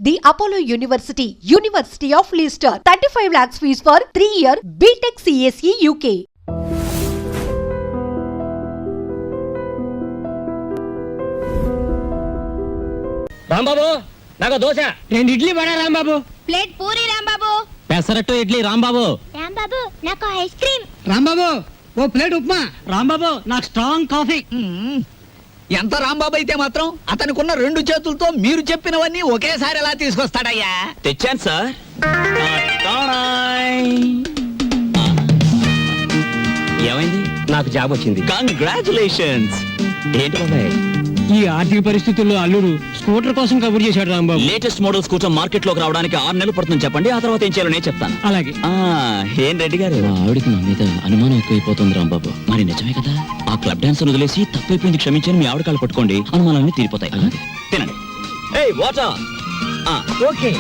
The Apollo University, University of Leicester, 35 lakhs fees for 3-year BTech CSE UK. Rambabu నాకు dosa 2 idli పడా Rambabu. Plate puri Rambabu. Pesarattu idli Rambabu. Rambabu నాకు ice cream. Rambabu ఓ plate upma. Rambabu నాకు strong coffee. ఎంత రాంబాబు అయితే మాత్రం అతనికున్న 2 చేతులతో మీరు చెప్పినవన్నీ ఒకేసారి ఎలా తీసుకొస్తాడయ్యా? తెచ్చాను సార్. ఏమైంది? నాకు జాబ్ వచ్చింది. కంగ్రాచులేషన్స్. ఏంటి బాబాయ్ ఈ ఆర్థిక పరిస్థితుల్లో అల్లుడు స్కూటర్ కోసం కబుర్ చేశాడు Rambabu. Latest model scooter market లోకి రావడానికి 6 నెలలు పడుతుంది చెప్పండి, ఆ తర్వాత ఏం చేయాలో నేను చెప్తాను. అలాగే. ఏం రెడ్డి గారు, ఆవిడికి మా మీద అనుమానం ఎక్కువైపోతుంది రాంబాబు. మరి నిజమే కదా, ఆ క్లబ్ డాన్సర్ వదిలేసి తప్పైపోయింది క్షమించని మీ ఆవిడ కాళ్ళు పట్టుకోండి, అనుమానాన్ని తీరిపోతాయి. తినండి. ఏయ్ వాటర్. ఓకే.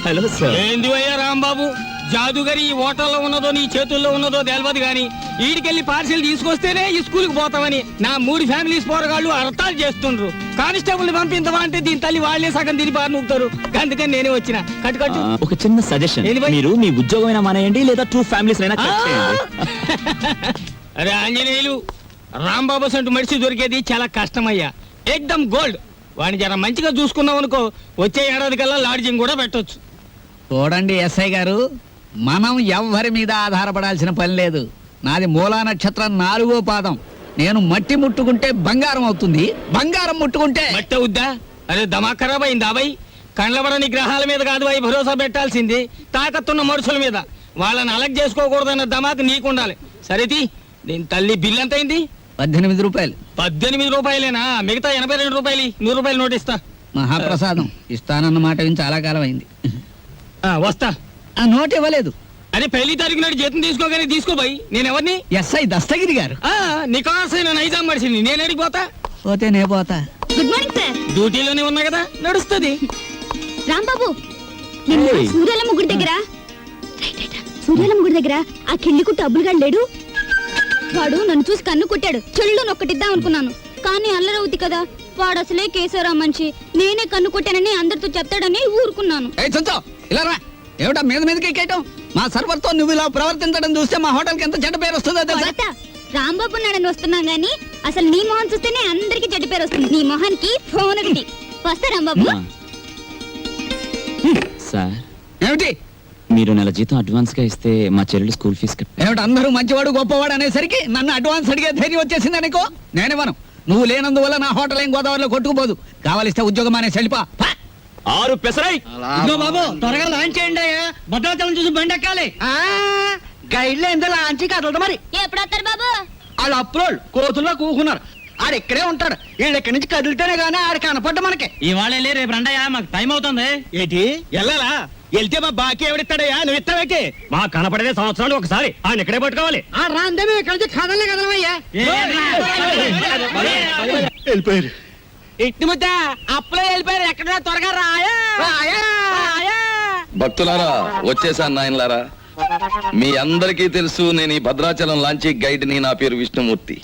Hello sir. ఏంది అయ్యా రాంబాబు, జాదుగరి ఈ హోటల్లో ఉన్నదో నీ చేతుల్లో ఉన్నదో తెలియదు గాని ఈడికెళ్ళి పార్సిల్ తీసుకొస్తేనే ఈ స్కూల్కి పోతామని నా 3 ఫ్యామిలీస్ పోరగాళ్ళు అర్థాలు చేస్తుండ్రు. కానిస్టేబుల్ పంపించవా అంటే దీని తల్లి వాళ్ళే సగం తిని బారి నూపుతారు. అందుకని నేనే వచ్చిన. కట్టు ఒక చిన్న సజెషన్, మీరు మీ ఉద్యోగమైనా మానేయండి లేదా 2 ఫ్యామిలీస్ అయినా కట్ చేయండి. అరే ఆంజనేయులు, రాంబాబు సంటూ మనిషి దొరికేది చాలా కష్టమయ్యా. ఎక్దమ్ గోల్డ్. వాడిని జర మంచిగా చూసుకున్నాం అనుకో, వచ్చే ఏడాది కల్లా లాడ్జింగ్ కూడా పెట్టొచ్చు. చూడండి ఎస్ఐ గారు, మనం ఎవ్వరి మీద ఆధారపడాల్సిన పని లేదు. నాది మూలా నక్షత్రం 4వ పాదం. నేను మట్టి ముట్టుకుంటే బంగారం అవుతుంది, బంగారం ముట్టుకుంటే మట్టి అవుద్దా? అరే దమా ఖరాబ్ అయిందా బాయ్? కండ్లబడని గ్రహాల మీద కాదు బాయ్ భరోసా పెట్టాల్సింది, తాకత్తున్న మనుషుల మీద. వాళ్ళని అలగ్ చేసుకోకూడదన్న దమాకు నీకుండాలి. సరేది, దీని తల్లి బిల్ ఎంత అయింది? 18 రూపాయలు. 18 రూపాయలేనా? మిగతా 82 రూపాయలు 100 రూపాయలు నోట్ ఇస్తా. మహాప్రసాదం. ఇస్తానన్న మాట విని చాలా కాలం అయింది. వస్తా. ఆ నోట్ ఇవ్వలేదు. అరే 1 తారీఖు నాడు జీతం తీసుకోగానే తీసుకో బాయ్. నేను ఎవరిని? ఎస్ఐ దస్తగిరి గారు. నికాసైన నైజాం మనిషిని. నేను ఎడికి పోతా? పోతే నే పోతా. Good morning sir. డ్యూటీలోనే ఉన్నా కదా, నడుస్తుంది. రాంబాబు, నిన్న సూర్యాలమ్మ గుడి దగ్గర ఆ కిళ్ళి కుట్టు అబ్బులుగాడు లేడు? వాడు నన్ను చూసి కన్ను కొట్టాడు. చెల్లు నొక్కటిద్దాం అనుకున్నాను, కానీ అల్లరవుతి కదా. వాడు అసలే కేశవరా మనిషి. నేనే కన్ను కొట్టానని అందరితో చెప్తాడని ఊరుకున్నాను. ఇలా రా. ఏమిటా మీద మీదకి ఎక్కేయటం? మా సర్వర్ తో నువ్వు ఇలా ప్రవర్తించడం చూస్తే మా హోటల్ కి ఎంత చెడ్డ పేరు వస్తుందో తెలుసా? రాంబాబు నాడని వస్తున్నాం గానీ అసలు నీ మొహం చూస్తేనే అందరికి చెడ్డ పేరు వస్తుంది. నీ మొహానికి ఫోన్ ఒకటి. వస్తా రాంబాబు. సార్, ఏమిటి? మీరు నెల జీతం అడ్వాన్స్ గా ఇస్తే మా చెల్లెలు స్కూల్ ఫీజు ఏమిటి అందరూ మంచివాడు గొప్పవాడు అనేసరికి నన్ను అడ్వాన్స్ అడిగే ధైర్యం వచ్చేసింది అనుకో. నేనేమను, నువ్వు లేనందువల్ల నా హోటల్ ఏం గోదావరిలో కొట్టుకుపోదు. కావాలిస్తే ఉద్యోగం అనే సెల్పా 6 పెసరై. బాబు త్వరగా లాంచ్ చేయండి. భద్రాచలం చూసి బండి ఎక్కాలి. గైడ్లో ఎంత లాంచి కదలదు మరి. ఎప్పుడు వస్తారు బాబు? వాళ్ళు అప్రోల్ కోతుల్లో కూకున్నారు. ఆడు ఇక్కడే ఉంటాడు. వీళ్ళు ఇక్కడి నుంచి కదిలితేనే గానీ ఆడు కనపడ్డ మనకి. ఇవాళ రేపు రండయ్యా, మాకు టైం అవుతుంది. ఏంటి వెళ్ళాలా? వెళ్తే మా బాకీ ఎవడిస్తాడయ్యా? నువ్వు ఇస్తావేకి? మా కనపడేదే సంవత్సరాలు ఒకసారి. ఆయన ఇక్కడే పట్టుకోవాలి. రాందే ఇక్కడ నుంచి కదలే కదలవయ్యా. వెళ్ళిపోయారు. ఇట్టి ముద్ద అప్పులో వెళ్ళిపోయారు. ఎక్కడ త్వరగా రాయా. భక్తులారా, వచ్చేసాను నాయనలారా. మీ అందరికీ తెలుసు, నేను ఈ భద్రాచలం లాంచీ గైడ్ని. నా పేరు విష్ణుమూర్తి.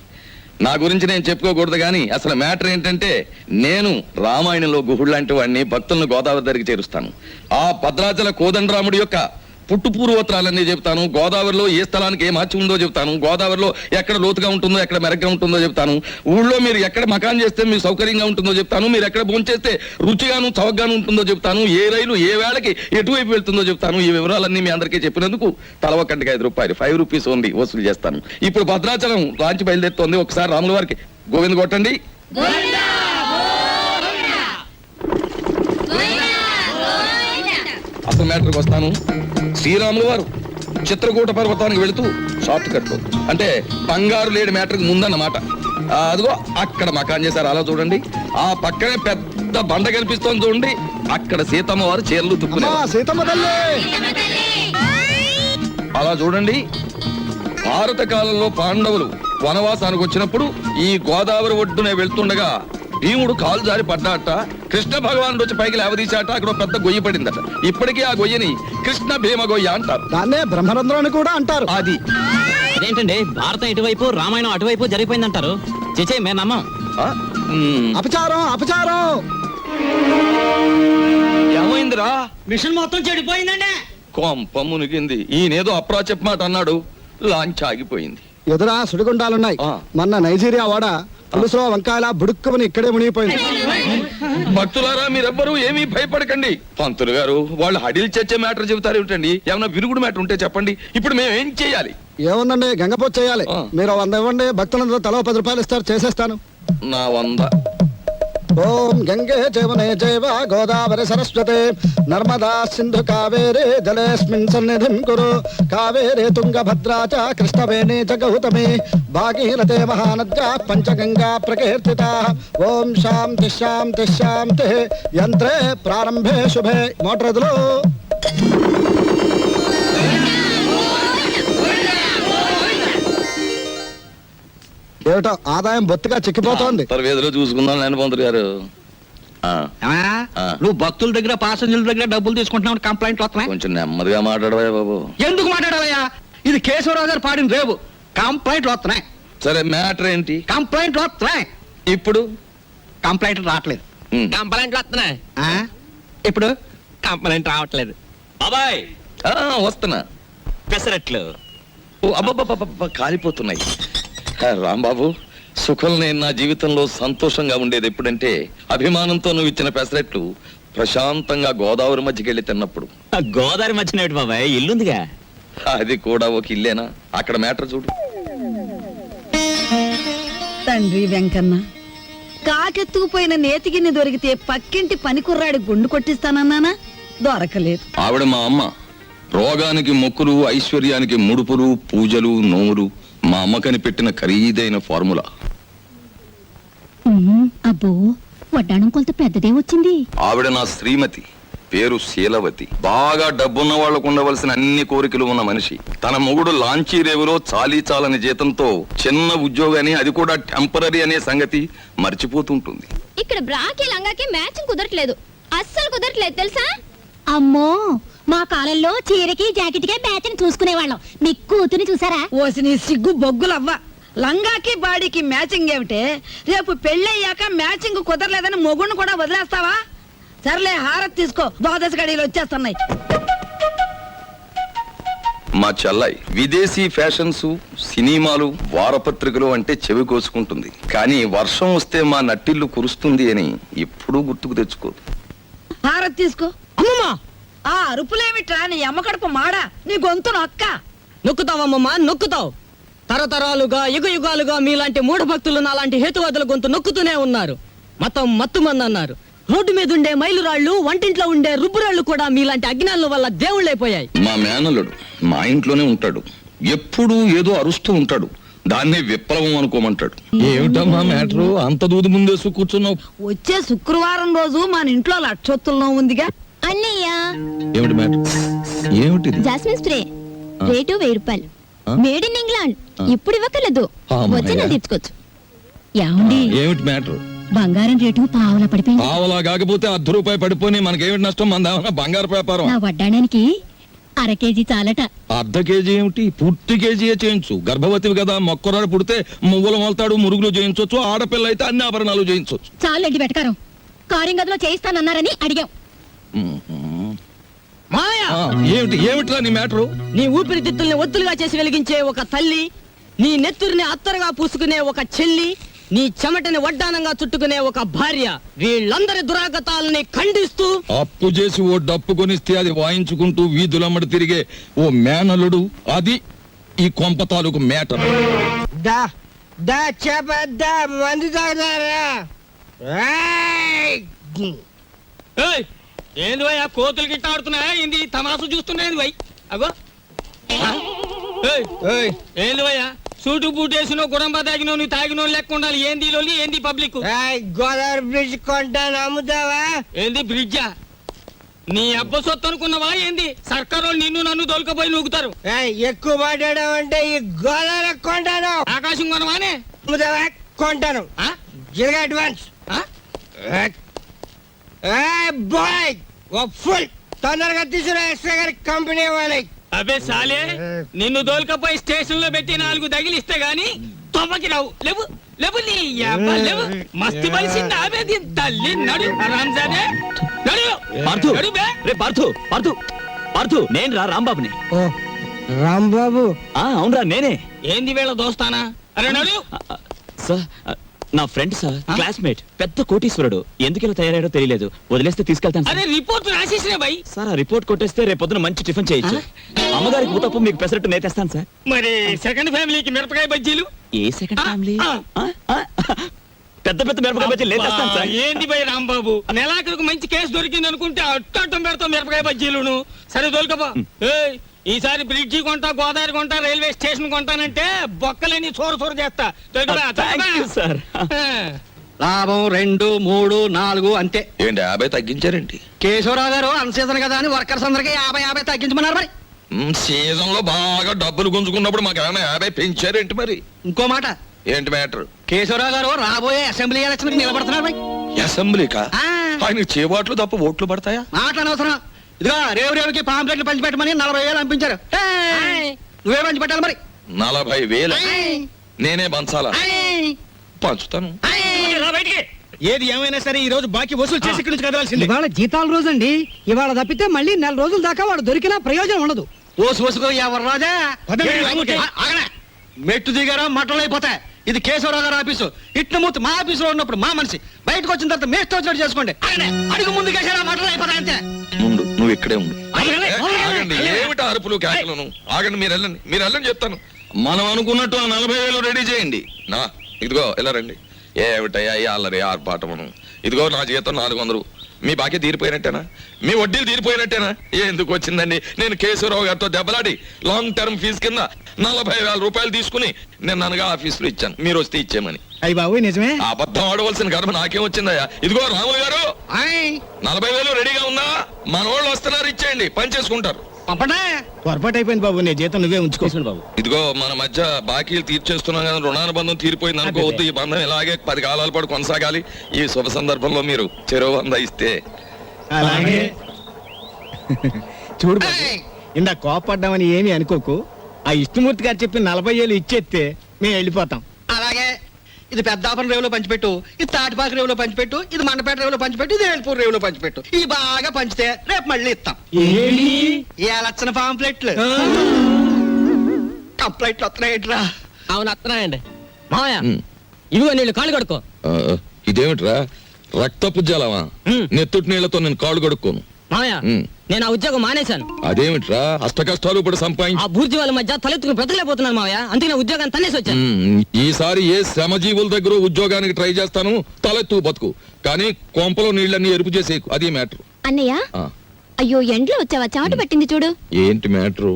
నా గురించి నేను చెప్పుకోకూడదు కానీ అసలు మ్యాటర్ ఏంటంటే, నేను రామాయణంలో గుహుడు లాంటి వాడిని. భక్తులను గోదావరి దగ్గరికి చేరుస్తాను. ఆ భద్రాచల కోదండరాముడి యొక్క పుట్టు పూర్వోత్తరాలన్నీ చెప్తాను. గోదావరిలో ఏ స్థలానికి ఏ మార్చి ఉందో చెప్తాను. గోదావరిలో ఎక్కడ లోతుగా ఉంటుందో, ఎక్కడ మెరగ్గా ఉంటుందో చెప్తాను. ఊళ్ళో మీరు ఎక్కడ మకాన్ చేస్తే మీకు సౌకర్యంగా ఉంటుందో చెప్తాను. మీరు ఎక్కడ భోంచేస్తే రుచిగాను చవకగాను ఉంటుందో చెప్తాను. ఏ రైలు ఏ వేళకి ఎటువైపు వెళ్తుందో చెప్తాను. ఈ వివరాలన్నీ మీ అందరికీ చెప్పినందుకు తల ఒక్కంటికి 5 రూపాయలు, 5 రూపీస్ ఓన్లీ వసూలు చేస్తాను. ఇప్పుడు భద్రాచలం లాంచి బయలుదేరుతోంది. ఒకసారి రాముల వారికి గోవింద కొట్టండి. అసలు మ్యాటర్కి వస్తాను. శ్రీరాములు వారు చిత్రకూట పర్వతానికి వెళుతూ షార్ట్ కట్ లో, అంటే బంగారు లేడి మ్యాటర్కి ముందన్నమాట. అదిగో అక్కడ మకాన్ చేశారు. అలా చూడండి. ఆ పక్కనే పెద్ద బండ కనిపిస్తోంది చూడండి. అక్కడ సీతమ్మ వారు చీరలు తుక్కున్నారు. అలా చూడండి. భారత కాలంలో పాండవులు వనవాసానికి వచ్చినప్పుడు ఈ గోదావరి ఒడ్డునే వెళ్తుండగా భీముడు కాలు జారి పడ్డాట. కృష్ణ భగవానుడు వచ్చి పైకి లేవదీశాట. అక్కడ పెద్ద గొయ్యి పడిందట. ఇప్పటికీ ఆ గొయ్యని కృష్ణ భీమ గొయ్య అంటారు. దాన్నే బ్రహ్మరంధ్రం అని కూడా అంటారు. అది అదేంటండి, భారతం ఇటువైపు రామాయణం అటువైపు జరిగిపోయిందంటారు. చేచే మేము నమ్మం. అపచారం అపచారం. ఏమో ఏమైందిరా? మిషన్ మొత్తం చెడిపోయిందండి. కొంప మునిగింది. ఈయనేదో అప్రాచప్ మాట అన్నాడు, లాంచ్ ఆగిపోయింది. ఎదురా సుడిగుండాలున్నాయి. ఆ. మొన్న నైజీరియా వాడ పులుసులో వంకాయల బుడుక్కుమని ఇక్కడే మునిగిపోయింది. భక్తులారా, మీరెవ్వరూ ఏమీ భయపడకండి. పంతులు గారు వాళ్ళు హడిల్ చచ్చే మ్యాటర్ చెబుతారు ఏమిటండి? ఏమన్నా విరుగుడు మ్యాటర్ ఉంటే చెప్పండి. ఇప్పుడు మేము ఏం చేయాలి? ఏముందండి, గంగపోతు చేయాలి. ఆ. మీరు 100 ఇవ్వండి, భక్తులందరూ తలో 10 రూపాయలు ఇస్తారు, చేసేస్తాను. నా 100. ఓం గంగే జవనే జైవ గోదావరి సరస్వతే నర్మదా సింధు కావేరే జలేస్మిన్ సన్నిధిం కురు కావేరే తుంగభద్రా చ కృష్ణవేణి చ గౌతమి భాగీరథే మహానద్యా పంచగంగా ప్రకీర్తితా. ఓం శాంతి శాంతి శాంతి. యంత్రే ప్రారంభే శుభే. మోటార్ ఎదులు. ఏమిటో ఆదాయం బొత్తిగా చిక్కిపోతోంది. తర్వేదిలో చూసుకుందాం లేని పంతులు గారు. ఆ, ఆ. నువ్వు భక్తుల దగ్గర పాసెంజర్ల దగ్గర డబ్బులు తీసుకుంటున్నావు, కంప్లైంట్లు వస్తున్నాయి. కొంచెం నెమ్మదిగా మాట్లాడవా బాబు. ఎందుకు మాట్లాడాలయ్యా? ఇది కేశవరావు గారు పాడిన రేవు. కంప్లైంట్లు వస్తున్నాయి, సరే మ్యాటర్ ఏంటి కంప్లైంట్లు వస్తున్నాయి. ఇప్పుడు? కంప్లైంట్లు రావట్లేదు. ఉమ్. కంప్లైంట్లు వస్తున్నాయి. ఆ? ఇప్పుడు కంప్లైంట్ రావట్లేదు. బాబాయ్ ఆ, వస్తున్నా. పెసరట్లు. ఓ అబ్బబ్బబ్బబ్బ, కాలిపోతున్నాయి. రాంబాబు, సుఖం నేను నా జీవితంలో సంతోషంగా ఉండేది ఎప్పుడంటే అభిమానంతో నువ్వు ఇచ్చిన పెసరెట్లు ప్రశాంతంగా గోదావరి మధ్యకెళ్ళి తిన్నప్పుడు. ఆ గోదావరి మధ్యన ఏమిటి బాబాయ్, ఇల్లుందిగా. అది కూడా ఒక ఇల్లేనా? అక్కడ మ్యాటర్ చూడు. తండ్రి వెంకన్న, కాకెత్తుకుపోయిన నేతిగిన్నె దొరికితే పక్కింటి పనికుర్రాడి గుండు కొట్టిస్తానన్నానా? దొరకలేదు. ఆవిడ మా అమ్మ. రోగానికి మొక్కులు, ఐశ్వర్యానికి ముడుపులు, పూజలు, నోములు మా అమ్మ కనిపెట్టిన ఖరీదైన ఫార్ములా. అబ్బో, వడ్డాణం కొలత పెద్దదే వచ్చింది. ఆవిడ నా శ్రీమతి, పేరు శీలవతి. బాగా డబ్బున్న వాళ్లకు ఉండవలసిన అన్ని కోరికలు ఉన్న మనిషి. తన మొగుడు లాంచీ రేవులో చాలీ చాలని జీతంతో చిన్న ఉద్యోగాన్ని, అది కూడా టెంపరరీ అనే సంగతి మర్చిపోతుంటుంది. ఇక్కడ బ్రాకి లంగాకి మ్యాచింగ్ కుదరట్లేదు, అస్సలు కుదరట్లేదు తెలుసా? అమ్మో, మా కాలంలో చీరకి జాకెట్కే మ్యాచింగ్ చూసుకునేవాళ్ళం. మీ కూతుని చూసారా? ఓసి నీ సిగ్గు బొగ్గులవ్వ. లంగాకి బాడీకి మ్యాచింగ్ ఏమిటే? రేపు పెళ్ళయ్యాక మ్యాచింగ్ కుదరలేదని మొగుణ్ణి కూడా వదిలేస్తావా? సర్లే, హారతి తీసుకో, ద్వాదశ గడియలు వచ్చేస్తున్నాయి. మా చెల్లాయి విదేశీ ఫ్యాషన్స్, సినిమాలు, వారపత్రికలు అంటే చెవి కోసుకుంటుంది. కానీ వర్షం వస్తే మా నట్టిల్లు కురుస్తుంది అని ఎప్పుడూ గుర్తుకు తెచ్చుకోదు. హారతి తీసుకో. అమ్మమ్మా, ఆ అరుపులేమిట్రా? నీ అమ్మ కడుపు మాడా, నీ గొంతు నొక్క. నొక్కుతావమ్మమ్మా, నొక్కుతావు. తరతరాలుగా యుగ యుగాలుగా మీలాంటి మూఢ భక్తులు నాలాంటి హేతువాదుల గొంతు నొక్కుతూనే ఉన్నారు. మతం మత్తుమంది అన్నారు. రోడ్డు మీద ఉండే మైలురాళ్లు, వంటింట్లో ఉండే రుబ్బురాళ్లు కూడా మీలాంటి అజ్ఞానుల వల్ల దేవుళ్ళైపోయాయి. మా మేనల్లుడు మా ఇంట్లోనే ఉంటాడు. ఎప్పుడూ ఏదో అరుస్తూ ఉంటాడు. దాన్నే విప్లవం అనుకోమంటాడు. ఏమిటమ్మా మ్యాటరు? అంత దూది ముందేసు కూర్చున్నావు. వచ్చే శుక్రవారం రోజు మన ఇంట్లో లక్షొత్తుల్లో ఉందిగా. అన్నయ్య, ఏమిటి మ్యాటర్? ఏమిటిది? జాస్మిన్ స్ప్రే రేటు 1000 రూపాయలు. Made in England. ఇప్పుడు ఇవ్వకలేదు, అమ్మయ్య. వచ్చి నేను తెచ్చుకోవచ్చు. ఏమండి, ఏమిటి మ్యాటర్? బంగారం రేటు పావులా పడిపోయింది. పావలా కాకపోతే ₹10 పడిపోయి మనకేమిటి నష్టం? మన బంగారు వ్యాపారం. నా వడ్డాడానికి 1/2 కేజీ చాలట. ½ కేజీ ఏమిటి? పూర్తి కేజీయే చేయించు. గర్భవతివి కదా, మొక్కరాడు పుడితే మువ్వలు మొలతాడు, మురుగులు చేయించవచ్చు. ఆడపిల్ల అయితే అన్ని ఆభరణాలు చేయించవచ్చు. చాలండి వెటకారం. కారింగ్ గదిలో చేయిస్తానన్నారని అడిగాం. మాయా, ఏమిటి ఏమిట్రా నీ మ్యాటరు? నీ ఊపిరితిత్తుల్ని ఒత్తులుగా చేసి వెలిగించే ఒక తల్లి, నీ నెత్తురిని అత్తరుగా పూసుకునే ఒక చెల్లి, నీ చెమటని వడ్డానంగా చుట్టుకునే ఒక భార్య, వీళ్ళందరి దురాగతాలని ఖండిస్తూ అప్పు చేసి ఓ డప్పు కొనిస్తే అది వాయించుకుంటూ వీధులమ్మడి తిరిగే ఓ మేనలుడు, అది ఈ కొంప తాలూకు మేటర్. మందు తాగుతారా? ఏంది భయ్, ఆ కోతులు గిట్ట ఆడుతున్నాయా? ఏంది తమాసు చూస్తున్నాయి భయ్? అగో ఏంది భయ్యా, సూటు బూట్ వేసినో గుడంబా తాగినో నువ్వు తాగినో లెక్క ఉండాలి. ఏంది లోలి, ఏంది పబ్లిక్? గోదావరి బ్రిడ్జ్ కొంటాను, అమ్ముతావా? ఏంది బ్రిడ్జా? నీ అబ్బ సొత్తు అనుకున్నావా ఏంది? సర్కారు నిన్ను నన్ను దొలకపోయి నూగుతారు. ఎక్కువ మాట్లాడావంటే ఈ గోదావరి కొంటాను. ఆకాశం కొనవానే? అమ్ముతావా? కొంటాను. జిల్గా అడ్వాన్స్. బాయ్, ఫుల్ తొందరగా తీసుకురా ఎస్ఐ గారి కంపెనీ వాళ్ళకి. అబే సాలే, నిన్ను దోల్కపోయి స్టేషన్ లో పెట్టి 4 తగిలిస్తే గాని తొమ్మకి రావు లేవు లేవు నీ యబ్బ లేవు మస్తి బలిసింది ఆవేది తల్లి నడు రాంజానే నడు పార్థు నడు బే రే పార్థు పార్థు పార్థు నేను రా రాంబాబుని. ఓ రాంబాబు అవునరా నేనే. ఏంది వీళ్ళ దోస్తానా అరే నడు సార్ నా ఫ్రెండ్ సార్ క్లాస్మేట్ పెద్ద కోటీశ్వరుడు. ఎందుకు ఇలా తయారయ్యాడో తెలియలేదు. వదిలేస్తే తీసుకెళ్తాను సార్. అరే రిపోర్ట్ రాసేసిన బై సార్ ఆ రిపోర్ట్ కొట్టేస్తే రేపు పొద్దున మంచి టిఫిన్ చేయొచ్చు. అమ్మగారికి ఊతప్పం మీకు పెసరట్టు నేతేస్తాను సార్. మరి సెకండ్ ఫ్యామిలీకి మిరపకాయ బజ్జీలు ఏ సెకండ్ ఫ్యామిలీ? ఆ. పెద్ద పెద్ద మిరపకాయ బజ్జీలు నేతేస్తాను సార్. ఏంది బై రాంబాబు నెలాఖరికి మంచి కేసు దొరికింది అనుకుంటే అట్టం పెడతాం మిరపకాయ బజ్జీలును. సరే దొరకబా ఏయ్ ఈసారి బ్రిడ్జి కొంటా గోదావరి కొంటా రైల్వే స్టేషన్ కొంటానంటే బొక్కలని చోర చోర చేస్తా దొరకబా, Thank you, sir. లాభం 2, 3, 4 అంతే. ఏంటి 50 తగ్గించారేంటి? కేశవరావు గారు అన్సీజన్ కదా అని వర్కర్స్ అందరికి 50 తగ్గించమన్నారు. మరి సీజన్ లో బాగా డబ్బులు గుంజుకున్నప్పుడు మాకు ఏమైనా 50 పెంచారేంటి మరి? ఇంకో మాట, ఏంటి మ్యాటర్? కేశవరావు గారు రాబోయే అసెంబ్లీ ఎలక్షన్ నిలబడుతున్నారు. మరి అసెంబ్లీకా? ఆ. ఆయనకి చేబాట్లు తప్ప ఓట్లు పడతాయా? మాట్లాడనవసరం. ఇదిగో రేవుకి పాంప్లెట్లు పంచిపెట్టమని 40,000 పంపించారు. నువ్వే పంచి పెట్టాలి. మరి 40,000 నేనే పంచాలా? పంచుతాను. రా బయటికి. ఏది ఏమైనా సరే ఈ రోజు బాకీ వసూలు చేసి ఇక్కడి నుంచి కదలాల్సింది. ఇవాళ జీతాల రోజు అండి. ఇవాళ తప్పితే మళ్ళీ 4 రోజుల దాకా వాడు దొరికినా ప్రయోజనం ఉండదు. ఓసుకో ఎవరు రాజా. ఆగనే. మెట్టు దిగారా మట్టలు అయిపోతాయి. ఇది కేశవరావు గారు ఆఫీసు. ఇట్ల మూర్తి మా ఆఫీసులో ఉన్నప్పుడు మా మనిషి, బయటకు వచ్చిన తర్వాత మేస్తో వచ్చినట్టు చేసుకోండి. ఆగనే. అడుగు ముందు కేసారా మట్టలు అయిపోతాయి అంతే. ముందు నువ్వు ఇక్కడే ఉండు. ఆగనే. ఆగండి, ఏమిటి అరుపులు కేకలను? ఆగండి, మీరు వెళ్ళండి చెప్తాను. మనం అనుకున్నట్టు ఆ 40,000 రెడీ చేయండి. నా ఇదిగో ఇలా రండి. ఏమిటయ్యా ఈ అల్లరి ఆర్పాటమును? ఇదిగో నా జీతం 400. మీ బాకీ తీరిపోయినట్టేనా? మీ వడ్డీలు తీరిపోయినట్టేనా? ఎందుకు వచ్చిందండి? నేను కేశవరావు గారితో దెబ్బలాడి లాంగ్ టర్మ్ ఫీజు కింద 40,000 రూపాయలు తీసుకుని నేను అనగా ఆఫీసులో ఇచ్చాను. మీరు వస్తే ఇచ్చేమని. అయ్యి బాబు నిజమే. అబద్ధం ఆడవలసిన గర్భ నాకేం వచ్చిందయ్యా? ఇదిగో రాము గారు 40,000 రెడీగా ఉందా? మన వాళ్ళు వస్తున్నారు, ఇచ్చేయండి, పని చేసుకుంటారు. పంపండి. పొరపాటు అయిపోయింది బాబు, నీ జీతం నువ్వే ఉంచుకో బాబు. ఇదిగో మన మధ్య బాకీలు తీర్చేస్తున్నాం కదా, రుణానుబంధం తీరిపోయింది అనుకోవద్దు. ఈ బంధం ఇలాగే 10 కాలాల పాటు కొనసాగాలి. ఈ శుభ సందర్భంలో మీరు చెరువు 100 ఇస్తే. అలాగే చూడు బాబు, ఇందా కోపడ్డామని ఏమీ అనుకోకు. ఆ విష్ణుమూర్తి గారు చెప్పి 40,000 ఇచ్చేస్తే మేము వెళ్ళిపోతాం. అలాగే. ఇది పెద్దాపురం రేవులో పంచిపెట్టు, ఇది తాటిపాక రేవులో పంచిపెట్టు, ఇది మండపేట రేవులో పంచిపెట్టు, ఇది ఏల్పూర్ రేవులో పంచిపెట్టు. ఇది బాగా పంచితే రేపు మళ్ళీ ఇస్తాం. ఈ లక్షణ పాంప్లెట్లు కంప్లైంట్లు వస్తున్నాయిట్రా. అవును వస్తున్నాయండి మావయ్య. ఉమ్. ఇదిగో నీళ్ళు కాళ్ళు కడుక్కో. ఇదేమిట్రా రక్తపు జలమా? నెత్తుటి నీళ్లతో నేను కాళ్ళు కడుక్కోను. మావయ్య ఉమ్. నేను ఆ ఉద్యోగం మానేశాను. అదేమిట్రా అష్ట కష్టాలు ఇప్పుడు సంపాదించి ఆ బూర్జీ వాళ్ళ మధ్య తలెత్తుకుని బ్రతకలేకపోతున్నాను మావయ్య. అందుకే ఉద్యోగాన్ని తన్నేసి వచ్చాను. ఈసారి ఏ శ్రమజీవుల దగ్గర ఉద్యోగానికి ట్రై చేస్తాను. తలెత్తు బతుకు, కానీ కొంపలో నీళ్ళన్నీ ఎరుపు చేసేకు. అది మ్యాటర్. అన్నయ్య, అయ్యో ఎండ్లో వచ్చావా? చెమట పట్టింది చూడు. ఏంటి మ్యాటరు?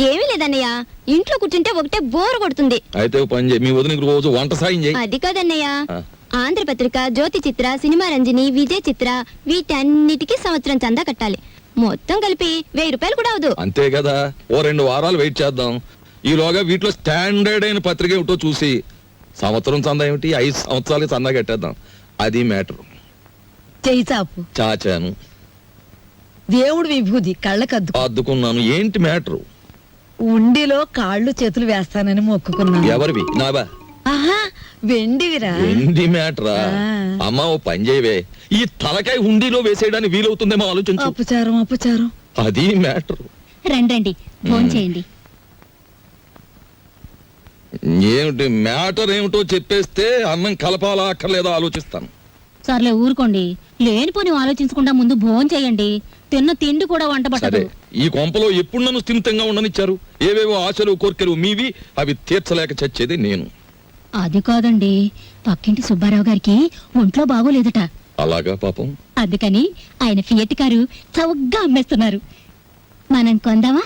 ఏమీ లేదన్నయ్య, ఇంట్లో కూర్చుంటే ఒకటే బోర్ కొడుతుంది. అయితే ఓ పని చేయి, మీ వదినకి రోజు వంట సాయం చేయి. అది కాదన్నయ్య, ఆ. ఆంధ్రపత్రిక, జ్యోతి చిత్ర, సినిమా రంజని, విజయ్ చిత్ర వీటన్నిటికీ సంవత్సరం చందా కట్టాలి. మొత్తం కలిపి 1000 రూపాయలు కూడా అవదు. అంతే కదా, ఓ 2 వారాలు వెయిట్ చేద్దాం. ఈలోగా వీటిలో స్టాండర్డ్ అయిన పత్రిక ఏమిటో చూసి సంవత్సరం చందా ఏమిటి 5 సంవత్సరాలకి చందా కట్టేద్దాం. అది మ్యాటర్. చెయ్యి చాపు. చాచాను, దేవుడు విభూది కళ్ళకద్దు. అద్దుకున్నాను. ఏంటి మ్యాటరు? ఉండిలో కాళ్ళు చేతులు వేస్తానని మొక్కుకున్నాను. ఎవరివి? నావా? ఆహా, వెండివిరా. ఏంటి మ్యాటరా? అమ్మా ఓ పని చేయవే, ఈ తలకాయ హుండీలో వేసేయడానికి వీలవుతుందేమో ఆలోచించు. అపచారం. అది మ్యాటర్. రండి ఫోన్ చేయండి. ఏమిటి మ్యాటర్ ఏమిటో చెప్పేస్తే అన్నం కలపాలా అక్కర్లేదో ఆలోచిస్తాను. సర్లే ఊరుకోండి, లేనిపోని ఆలోచించకుండా ముందు భోజనం చేయండి. తిన్న తిండి కూడా వంట సరే, పట్టదు. ఈ కొంపలో ఎప్పుడు నన్ను స్థిమితంగా ఉండనిచ్చారు? ఏవేవో ఆశలు కోరికలు మీవి, అవి తీర్చలేక చచ్చేది నేను. అది కాదండి, పక్కింటి సుబ్బారావు గారికి ఒంట్లో బాగోలేదట. అలాగా పాపం. అందుకని ఆయన ఫియట్ కారు చౌకగా అమ్మేస్తున్నారు. మనం కొందామా?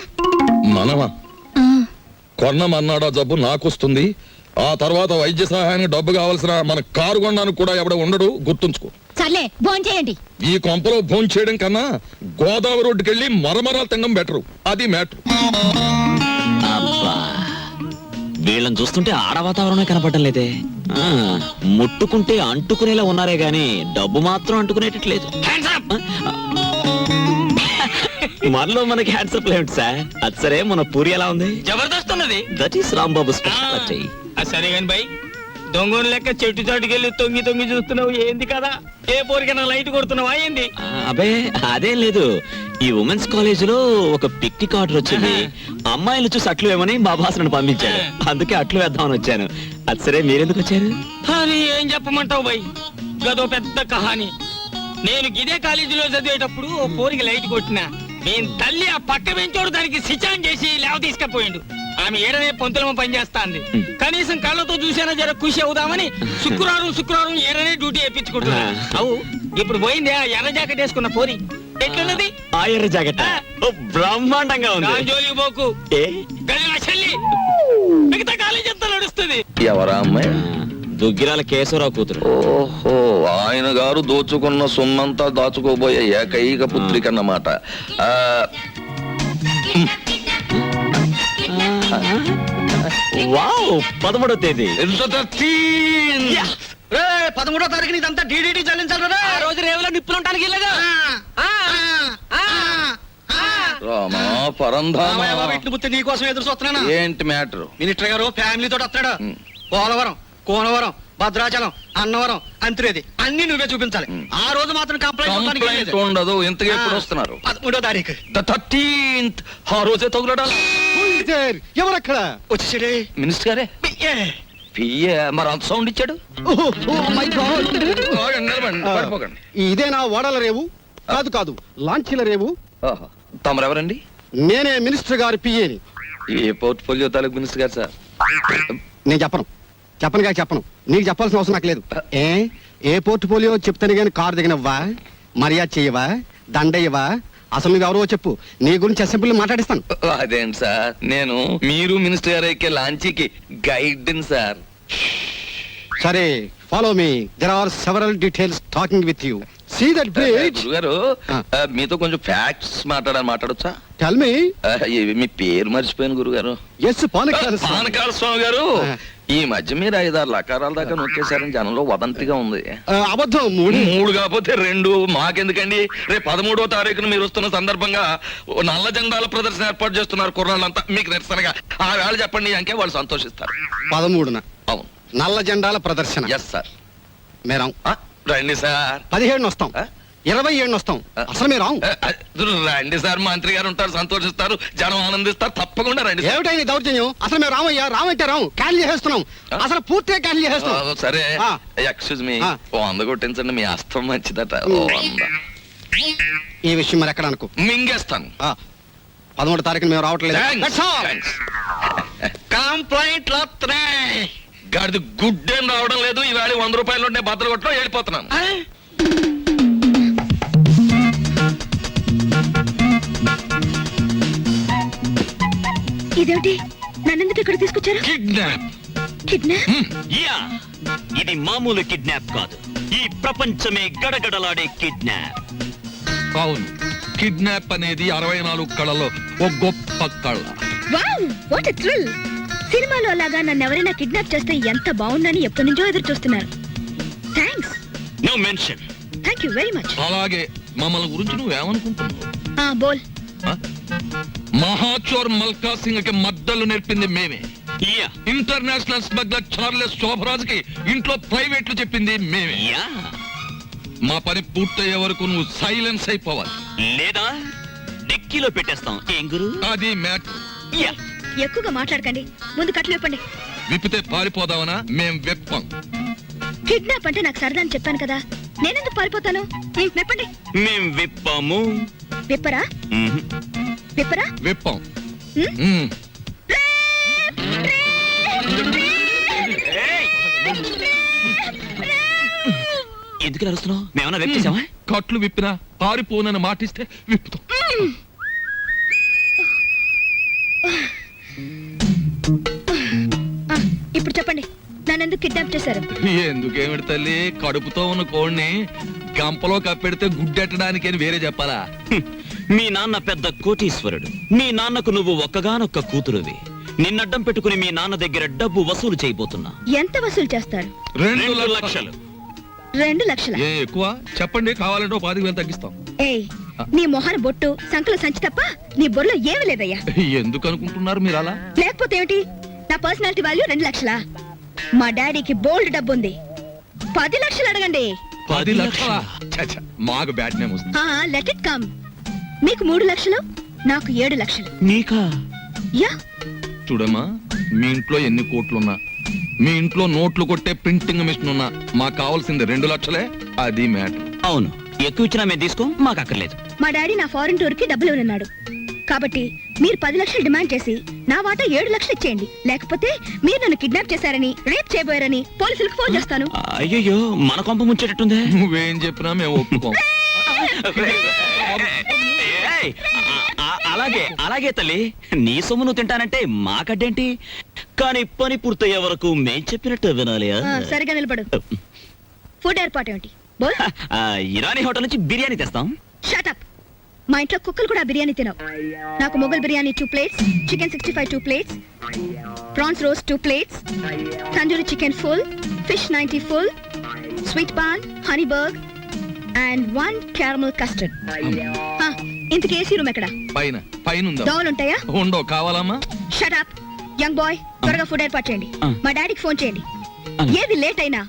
మనమా? ఆ, కొన్నమన్నాడా జబ్బు నాకొస్తుంది. ఆ తర్వాత వైద్య సహాయానికి డబ్బు కావాల్సిన మన కారు కొనడానికి కూడా ఎవడ ఉండడు, గుర్తుంచుకో. సర్లే భోజనం చేయండి. ఈ కొంపలో భోంచేయడం చేయడం కన్నా గోదావరి రోడ్డుకి వెళ్ళి మరమరాలు తినడం బెటరు. అది మ్యాటర్. అబ్బా, వీళ్ళని చూస్తుంటే ఆడ వాతావరణమే కనపడటం లేదే. ముట్టుకుంటే అంటుకునేలా ఉన్నారే గాని డబ్బు మాత్రం అంటుకునేటట్లేదు. మనలో మనకి హ్యాండ్సప్ ఏమిటి సార్? అది సరే, మన పూరి ఎలా ఉంది? జబర్దస్త్ ఉన్నది. That is Rambabu speciality. సరే కాని బాయ్, దొంగను లెక్క చెట్టు చాటుకెళ్ళి తొంగి తొంగి చూస్తున్నావు ఏంది కదా? ఏ పోరికైనా లైట్ కొడుతున్నావా ఏంది? అబే అదేం లేదు, ఈ ఉమెన్స్ కాలేజ్ లో ఒక పిక్నిక్ ఆర్డర్ వచ్చింది. అమ్మాయిలు చూసి అట్లు వేమని మా బాస్ నన్ను పంపించాడు, అందుకే అట్లు వేద్దామని వచ్చాను. అది సరే, మీరెందుకు వచ్చారు? అని ఏం చెప్పమంటావు బాయ్, గదో పెద్ద కహాని. నేను ఇదే కాలేజీలో చదివేటప్పుడు ఓ పోరికి లైట్ కొట్టినా, నేను తల్లి ఆ పక్క పెంచోడు దానికి సిచాన్ చేసి లేవ తీసుకపోయిండు. ఆమె ఏడనే పొంతులమ పనిచేస్తాంది. కనీసం కళ్ళతో చూసేనా జర ఖుషి అవుదామని శుక్రవారం ఏడనే డ్యూటీ వేయించుకుంటున్నా. అవు ఇప్పుడు పోయింది ఆ ఎర్ర జాకెట్ వేసుకున్న పోరి. ఎట్లున్నది ఆ ఎర్ర జాకెట్? బ్రహ్మాండంగా ఉంది. జోలికి పోకు, ఏ గది నా చెల్లి. మిగతా కాలేజీ అంతా నడుస్తుంది. ఎవరా అమ్మాయి? దుగ్గిరాల కేశవరావు కూతురు. ఓహో, ఆయన గారు దోచుకున్న సొమ్మంతా దాచుకోబోయే ఏకైక పుత్రిక అన్నమాట. వావ్, 13వ తేదీ. 13వ తారీఖున ఇదంతా డీడీటీ చెల్లించాలి. ఆ రోజు రేవులో నిప్పులుంటానికి వెళ్ళగా రామా పరంధామా, నీకోసం ఎదురు చూస్తున్నాను. ఏంటి మ్యాటర్? మినిస్టర్ గారు ఫ్యామిలీ తోటి వస్తాడు. పోలవరం, కోనవరం, భద్రాచలం, అన్నవరం, అంత్రేది అన్ని నువ్వే చూపించాలి. ఆ రోజు మాత్రం కంప్లైంట్ ఉండదు. ఇంతగా ఎప్పుడు వస్తున్నారు? 13వ తారీఖు. 13th. ఆ రోజే తగులడాలి. ఎవరక్కడ? వచ్చేసాడే మినిస్టర్ గారే. పియ్యే మరి అంత సౌండ్ ఇచ్చాడు. నిలబడండి, పడిపోకండి. ఇదేనా ఓడల రేవు? కాదు కాదు, లాంచీల రేవు. ఓహో, తమరెవరండి? నేనే మినిస్టర్ గారి పిఏని. ఏ పోర్ట్ఫోలియో తాలూకు మినిస్టర్ గారు సార్? నేను చెప్పను చెప్పను. నీకు చెప్పాల్సిన అవసరం నాకు లేదు. ఏ పోర్ట్ఫోలియో చెప్తాను గాని కారు దిగనవ్వా, మర్యాద చెయ్యవా, దండయ్యవా? అసలు నువ్వు ఎవరో చెప్పు, నీ గురించి అసెంబ్లీ మాట్లాడిస్తాను. అదేంటి సార్, నేను మీరు మినిస్టర్ గారు ఎక్కే లాంచీకి గైడ్ సార్. సరే, follow me. There are several details talking with you. See that bridge. గురుగారు, మీతో కొంచెం ఫ్యాక్ట్స్ మాట్లాడొచ్చా? Tell me. మీ పేరు మర్చిపోయాను గురుగారు. ఎస్, పానకాల స్వామి గారు. ఈ మధ్య మీరు 5-6 లకారాల దాకా నొక్కేశారని జనంలో వదంతిగా ఉంది. అబద్ధం. 3 కాకపోతే 2. మాకెందుకండి? రేపు 13వ తారీఖున మీరు వస్తున్న సందర్భంగా నల్ల జెండాల ప్రదర్శన ఏర్పాటు చేస్తున్నారు కుర్రాళ్ళంతా. మీకు నిరసనగా ఆ వేళ చెప్పండి అంకే వాళ్ళు సంతోషిస్తారు. 13న అవును, నల్ల జెండాల ప్రదర్శన. Yes sir. మేరాం. రండి సార్. 17 వస్తాం, 27 వస్తాం. అసలు మీరు రండి సార్, మంత్రి గారు ఉంటారు, సంతోషిస్తారు, జనం ఆనందిస్తారు. తప్పకుండా రండి. ఏమిటైంది దౌర్జన్యం? అసలు మేము రామయ్యా, రామంటే రాము, క్యాన్సిల్ చేసేస్తున్నాం. అసలు పూర్తిగా క్యాన్సిల్ చేసేస్తున్నాం. సరే, ఎక్స్క్యూజ్ మీ, 100 కొట్టించండి. మీ అస్తం మంచిదట. 100. ఈ విషయం మరి ఎక్కడ అనుకో, మింగేస్తాను. 13వ తారీఖున మేము రావట్లేదు. కంప్లైంట్ గాడిది గుడ్డేం రావడం లేదు. ఈవేళ 100 రూపాయలు ఉంటే బద్దలు కొట్టడం వెళ్ళిపోతున్నాను. ఇదేమిటి, నన్నెందుకు ఇక్కడ తీసుకొచ్చారు? కిడ్నాప్. కిడ్నాప్? యా, ఇది మామూలు కిడ్నాప్ కాదు, ఈ ప్రపంచమే గడగడలాడే కిడ్నాప్. అవును, కిడ్నాప్ అనేది 64 కళలో ఒక గొప్ప కళ. Wow, what a thrill! సినిమాలో అలాగా నన్ను ఎవరైనా కిడ్నాప్ చేస్తే ఎంత బాగుందని ఎప్పటి నుంచో ఎదురు చూస్తున్నారు. Thanks. No mention. Thank you very much. అలాగే మమ్మల్ని గురించి నువ్వేమనుకుంటున్నావు? బోల్. మహాచోర్ మల్కా సింగ్ కి మద్దలు నేర్పింది మేమే. Yeah, international smuggler Charles Shobharaj కి ఇంట్లో ప్రైవేట్లు చెప్పింది మేమే. యా, మా పని పూర్తయ్యే వరకు నువ్వు సైలెన్స్ అయిపోవాలి, లేదా డెక్కీలో పెట్టేస్తాం. ఏం గురు? అది మ్యాటర్. యా, ఎక్కువగా మాట్లాడకండి, ముందు కట్లు విప్పండి. విప్పితే పారిపోదావనా? మేం వెప్పం. కిడ్నాప్ అంటే నాకు సరదా అని చెప్పాను కదా, నేనెందుకు పారిపోతాను? విప్పండి. మేం విప్పాము. విప్పరా? విప్పరా? వెప్పం. ఎందుకు అరుస్తున్నావు? మేమన్నా వెప్ చేసావా? కట్లు విప్పినా పారిపోనని మాటిస్తే విప్పుతాం. ఇప్పుడు చెప్పండి, నన్నెందుకు కిడ్నాప్ చేశారు? ఎందుకేమిటి తల్లి, కడుపుతో ఉన్న కోడిని గంపలో కప్పెడితే గుడ్డెట్టడానికి అని వేరే చెప్పాలా? మీ నాన్న పెద్ద కోటీశ్వరుడు, మీ నాన్నకు నువ్వు ఒక్కగానొక్క కూతురువి. నిన్నడ్డం పెట్టుకుని మీ నాన్న దగ్గర డబ్బు వసూలు చేయబోతున్నా. ఎంత వసూలు చేస్తారు? 2 లక్షలు. 2 లక్షల? ఏ ఎక్కువ చెప్పండి, కావాలంటే 10,000 తగ్గిస్తాం. ఏయ్, నీ మొహన బొట్టు, సంకల సంచి తప్ప నీ బొర్రలో ఏమీ లేదయ్యా. ఎందుకు అనుకుంటున్నారు మీరు అలా? లేకపోతే ఏమిటి? నా పర్సనాలిటీ వాల్యూ 2 లక్షలా? మా డాడీకి బోల్డ్ డబ్బు ఉంది, 10 లక్షలు అడగండి. 10 లక్షల మాకు బ్యాట్ నేమ్ వస్తుంది. Let it come. మీకు 3 లక్షలు, నాకు 7 లక్షలు. నీకా? యా. చూడమ్మా, మీ ఇంట్లో ఎన్ని కోట్లున్నా, మీ ఇంట్లో నోట్లు కొట్టే ప్రింటింగ్ మిషన్ ఉన్నా, మాకు కావాల్సింది 2 లక్షలే. అది మ్యాటర్. అవును, ఎక్కువ ఇచ్చినా మేము తీసుకో, మాకు అక్కర్లేదు. మా డాడీ నా ఫారెన్ టూర్ కి డబ్బులు ఉన్నాడు కాబట్టి మీరు 10 లక్షలు డిమాండ్ చేసి నా వాటా 7 లక్షలు ఇచ్చేయండి. లేకపోతే మీరు నన్ను కిడ్నాప్ చేశారని, రేప్ చేయబోయారని పోలీసులకు ఫోన్ చేస్తాను. అయ్యో, మన కొంప ముంచేటట్టుందే. నువ్వేం చెప్పినా మేము ఒప్పుకోం. ఏయ్, అలాగే అలాగే తల్లి, నీ సొమ్ము నువ్వు తింటానంటే మాకడ్డేంటి? కానీ పని పూర్తయ్యే వరకు మేం చెప్పినట్టు వినాలి. సరిగా నిలబడు. ఫుడ్ ఏర్పాటు ఏమిటి? బోల్. ఇరానీ హోటల్ నుంచి బిర్యానీ తెస్తాం. Shut up. మా ఇంట్లో కుక్కలు కూడా బిర్యానీ తినవు. నాకు Mughal biryani 2 plates, chicken 65 2 plates, prawns roast 2 plates, tandoori chicken full, fish 90 full, sweet paan, honey burg and 1 caramel custard. ఇంతకీ ఏసీ రూమ్ ఎక్కడ? పైన ఉందా? దోవలు ఉంటాయా? ఉండో. కావాలమ్మా? షట్ అప్ యంగ్ బాయ్, త్వరగా ఫుడ్ ఏర్పాటు చేయండి. మా డాడీకి ఫోన్ చేయండి. ఏది లేట్ అయినా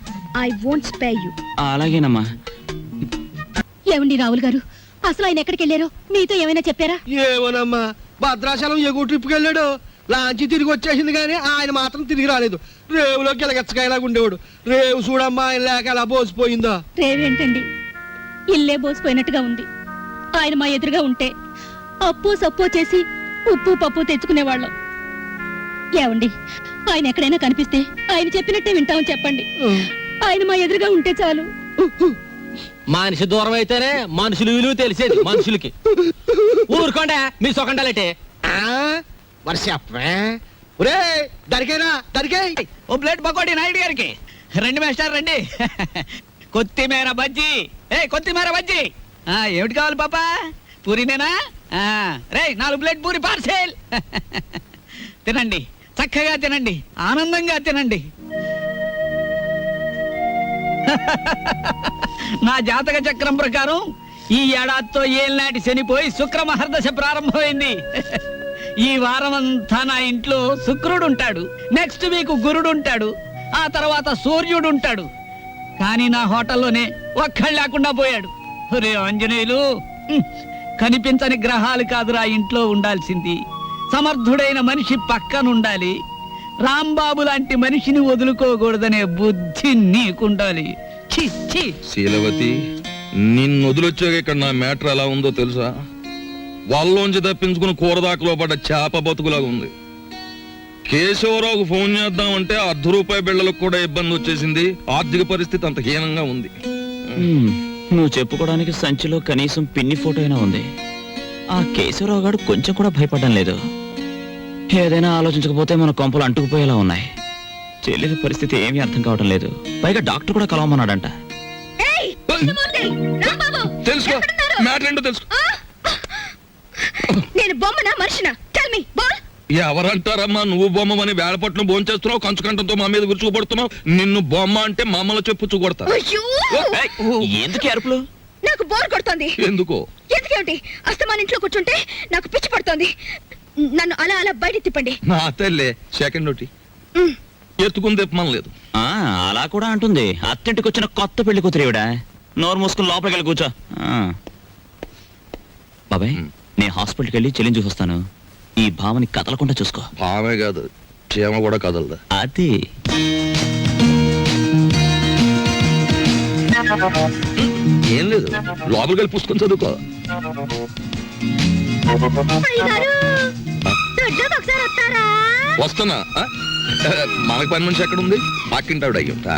ఐ వోంట్ స్పేర్ యు. అలాగేనమ్మా. ఏమండి రావుల్ గారు, అసలు ఆయన ఎక్కడికి వెళ్ళారో మీతో ఏమైనా చెప్పారా? ఏమోనమ్మా, భద్రాచలం ఎగువ ట్రిప్కి వెళ్ళాడు. లాంచి తిరిగి వచ్చేసింది కానీ ఆయన మాత్రం తిరిగి రాలేదు. రేవులో గిలగచ్చకాయలాగా ఉండేవాడు. రేవు చూడమ్మా, ఆయన లేక ఎలా బోసిపోయిందో. రేవేంటండి, ఇల్లే బోసిపోయినట్టుగా ఉంది. ఆయన మా ఎదురుగా ఉంటే అప్పు సప్పు చేసి ఉప్పు పప్పు తెచ్చుకునేవాళ్ళం. ఏమండి, ఆయన ఎక్కడైనా కనిపిస్తే ఆయన చెప్పినట్టే వింటామని చెప్పండి. ఆయన మా ఎదురుగా ఉంటే చాలు. మనిషి దూరం అయితేనే మనుషులు విలువ తెలిసేది మనుషులకి. ఊరుకోండా మీ సొకండాలంటే. మరి చెప్పే. ఒరే దరికేనా, దరికే. ఓ ప్లేట్ పకోడీ నాయుడు గారికి. రండి మేస్టర్ రండి. కొత్తిమీర బజ్జీ. కొత్తిమీర బజ్జీ. ఏమిటి కావాలి పాపా? పూరినేనా? రే 4 ప్లేట్ పూరి పార్సెల్. తినండి, చక్కగా తినండి, ఆనందంగా తినండి. నా జాతక చక్రం ప్రకారం ఈ ఏడాదితో ఏళ్ళనాటి శనిపోయి శుక్ర మహర్దశ ప్రారంభమైంది. ఈ వారం అంతా నా ఇంట్లో శుక్రుడు ఉంటాడు, నెక్స్ట్ వీక్ గురుడు ఉంటాడు, ఆ తర్వాత సూర్యుడు ఉంటాడు. కానీ నా హోటల్లోనే ఒక్కళ్ళు లేకుండా పోయాడు. ఒరే ఆంజనేయులు, కనిపించని గ్రహాలు కాదురా ఇంట్లో ఉండాల్సింది. సమర్థుడైన మనిషి పక్కనుండాలి. రాంబాబు లాంటి మనిషిని వదులుకోకూడదనే బుద్ధి నీకుండాలి. శీలవతి, నిన్ను వదిలొచ్చాక ఇక్కడ నా మ్యాటర్ ఎలా ఉందో తెలుసా? వాళ్ళలోంచి తప్పించుకుని కూరదాకలో పడ్డ చేప బతుకులాగా ఉంది. కేశవరావుకు ఫోన్ చేద్దామంటే ₹1/2 బిళ్ళలకు కూడా ఇబ్బంది వచ్చేసింది. ఆర్థిక పరిస్థితి అంత హీనంగా ఉంది. నువ్వు చెప్పుకోవడానికి సంచిలో కనీసం పిన్ని ఫోటో అయినా ఉంది. ఆ కేశవరావు గారు కొంచెం కూడా భయపడడం లేదు. ఏదైనా ఆలోచించకపోతే మన కొంపలు అంటుకుపోయేలా ఉన్నాయి. చెల్లెలి పరిస్థితి ఏమీ అర్థం కావడం లేదు. పైగా డాక్టర్ కూడా కలవమన్నాడంట. తెలుసుకో, మ్యాటర్ ఏంటో తెలుసుకో. నేను బొమ్మనా మనిషినా? Tell me. బోల్. ఎవరంటారమ్మా నువ్వు బొమ్మని? వేళపట్నం భోంచేస్తున్నావు, కంచుకంఠంతో మా మీద విరుచుకుపడుతున్నావు. నిన్ను బొమ్మ అంటే మమ్మల్ని చెప్పు కొడతా. ఎందుకు అరుపులు? నాకు బోర్ కొడుతోంది. ఎందుకో? ఎందుకేమిటి? అస్తమాన్ ఇంట్లో కూర్చుంటే నాకు పిచ్చి పడుతోంది. నన్ను అలా అలా బయట తిప్పండి. నా తల్లే సెకండ్ ఒకటి ఎత్తుకుని తిప్పమని లేదు. అలా కూడా అంటుంది. అత్తింటికి వచ్చిన కొత్త పెళ్లి కూతురేవిడా. నోరు మూసుకుని లోపలికి వెళ్ళి కూర్చో. బాబాయ్, నేను హాస్పిటల్కి వెళ్ళి చెల్లిని చూసొస్తాను. ఈ భావని కదలకుండా చూసుకో. భావే కాదు, క్షేమ కూడా కదలదా. అది ఏం లేదు, లోపలికి వెళ్ళి పుస్తకం చదువుకో. వస్తున్నా. మనకు పని మనిషి ఎక్కడ ఉంది? పక్కింటావిడ అయ్యుంటా.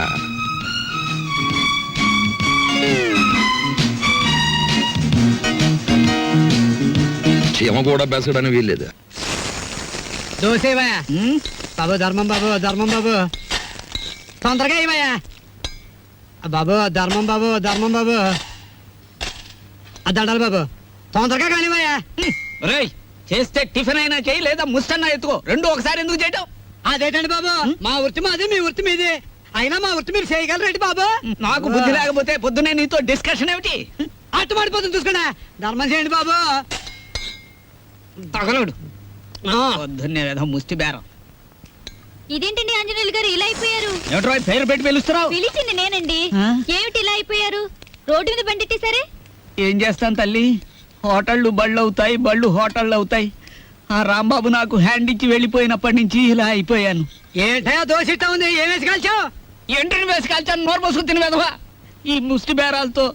చీమ కూడా బెసడని వీల్లేదు. దోసేవయ్యా బాబు, ధర్మం బాబు, ధర్మం బాబు, తొందరగా ఇవయ్యా బాబు, ధర్మం బాబు, ధర్మం బాబు, దండాలి బాబు, తొందరగా కానివయ్యా. రేయ్, చేస్తే టిఫిన్ అయినా చేయి, లేదా ముస్టన్నా ఎత్తుకో. రెండు ఒకసారి ఎందుకు చేయటం? అదేటండి బాబు, మా వృత్తి మాది, మీ వృత్తి మీది. అయినా మా వృత్తి మీరు చేయగలరేంటి బాబు? నాకు బుద్ధి లేకపోతే పొద్దునే నీతో డిస్కషన్ ఏమిటి? అట్టు మాడిపోతుంది చూసుకోండి. ధర్మం చేయండి బాబు. తగలడు పొద్దున్నే ఏదో ముష్టి బేరం. ఇదేంటండి ఆంజనేయులు గారు ఇలా అయిపోయారు? ఏమిట్రా పేరు పెట్టి పిలుస్తున్నావు? పిలిచింది నేనండి. ఆ? ఏమిటి ఇలా అయిపోయారు? రోడ్డు మీద బండిట్టేశారే? ఏం చేస్తాను తల్లి, హోటళ్ళు బళ్ళు అవుతాయి, బళ్ళు హోటళ్ళు అవుతాయి. ఆ రాంబాబు నాకు హ్యాండ్ ఇచ్చి వెళ్ళిపోయినప్పటి నుంచి ఇలా అయిపోయాను. ఏంటయ్యా దోషిస్తా ఉంది, ఏం వేసి కాల్చావు? ఎండ్రిని వేసి కాల్చాను, నోరు పోసుకుని తిని వెధవా. ఈ ముష్టి బేరాలతో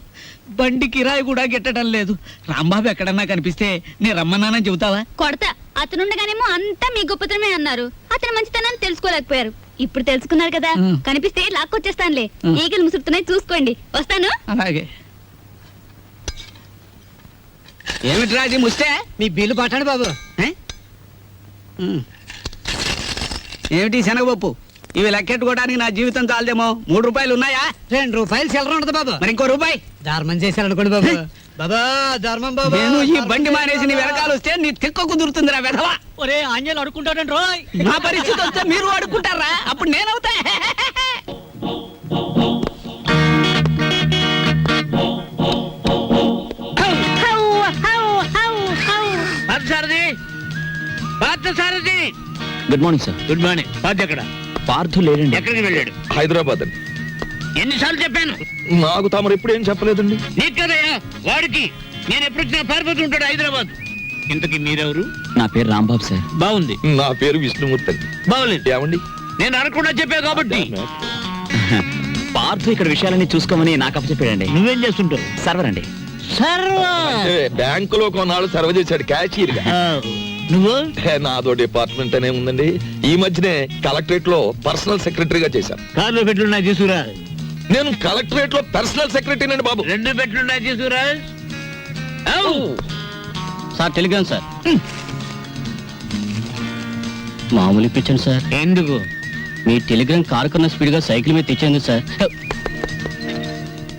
బండి కిరాయి కూడా గిట్టడం లేదు. రాంబాబు ఎక్కడన్నా కనిపిస్తే నేను రమ్మన్నానని చెబుతావా? కొడతా. అతనుండగానేమో అంతా మీ గొప్పతనమే అన్నారు. అతని మంచితనాన్ని తెలుసుకోలేకపోయారు. ఇప్పుడు తెలుసుకున్నారు కదా, కనిపిస్తే లాక్కొచ్చేస్తానులే. ఈగలు ముసురుతున్నాయి, చూసుకోండి. వస్తాను. అలాగే. ఏమిట్రా అది ముస్తే? మీ బిల్లు పట్టండి బాబు. ఏమిటి శనగపప్పు? ఇవి లెక్కెట్టుకోవడానికి నా జీవితం చాలదేమో. 3 రూపాయలు ఉన్నాయా? 2 రూపాయలు చిల్లర ఉండదు బాబు. మరి ఇంకో రూపాయి ధర్మం చేశారనుకోండి బాబు. బాబా ధర్మం బాబు. నేను ఈ బండి మానేసి నీ వెనకాల వస్తే నీ తిక్క కుదురుతుందిరా వెధవా. ఒరే ఆంజనేయులు అడుకుంటాడండి రోయ్. నా పరిస్థితి వస్తే మీరు అడుక్కుంటారా? అప్పుడు నేనవుతా. Good morning sir. Good morning. Party ఎక్కడ? పార్థు లేడండి. ఎక్కడికి వెళ్ళాడు? హైదరాబాద్ అండి. ఎన్నిసార్లు చెప్పాను? నాకు తమరు ఎప్పుడు ఏం చెప్పలేదండి. నీకు కదయ్యా వాడికి. నేను ఎప్పుడు వచ్చినా పారిపోతూ ఉంటాడు హైదరాబాద్. ఇంతకీ మీరెవరు? నా పేరు రాంబాబు సార్. బాగుంది. నా పేరు విష్ణుమూర్తి అండి. బాగులేదు. ఏమండి? నేను అనకుండా చెప్పా కాబట్టి. పార్థు ఇక్కడ విషయాలన్నీ చూసుకోమని నాకు అప్పచెప్పాడండి. నువ్వేం చేస్తుంటావు? సర్వర్ అండి. అంటే బ్యాంకులో కొన్నాళ్ళు సర్వ చేశాడు క్యాషియర్ గా. నువ్వు? నాదో డిపార్ట్మెంట్ అనే ఉందండి. ఈ మధ్యనే కలెక్టరేట్ లో పర్సనల్ సెక్రటరీగా చేశాను. కార్లో పెట్లున్నా తీసుకురా. నేను కలెక్టరేట్ లో పర్సనల్ సెక్రటరీ అండి బాబు. 2 పెట్లున్నా తీసుకురా. Sir Telegram sir. మామూలు ఇప్పించండి సార్. ఎందుకు? మీ టెలిగ్రామ్ కారు కన్నా స్పీడ్ గా సైకిల్ మీద తెచ్చేందుకు సార్.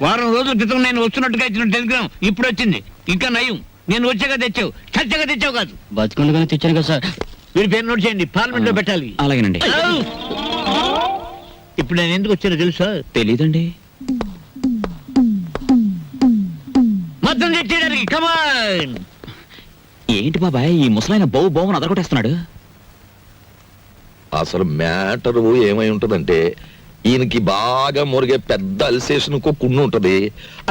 వారం రోజుల క్రితం నేను వస్తున్నట్టుగా ఇచ్చిన టెలిగ్రామ్ ఇప్పుడు వచ్చింది. ఇంకా నయం, నేను వచ్చాక తెచ్చావు, చచ్చాక తెచ్చావు కాదు. బతుకుండగానే తెచ్చాను కదా సార్. మీరు పేరు నోట్ చేయండి, పార్లమెంట్ లో పెట్టాలి. అలాగేనండి. ఇప్పుడు నేను ఎందుకు వచ్చానో తెలుసా? తెలీదండి. మొత్తం తెచ్చేయడానికి. కమాన్. ఏంటి బాబాయ్ ఈ ముసలాయన బౌ బౌని అదరగొట్టేస్తున్నాడు? అసలు మ్యాటర్ ఏమై ఉంటదంటే, ఈయనకి బాగా మురిగే పెద్ద అల్సేషన్ కున్ను ఉంటది.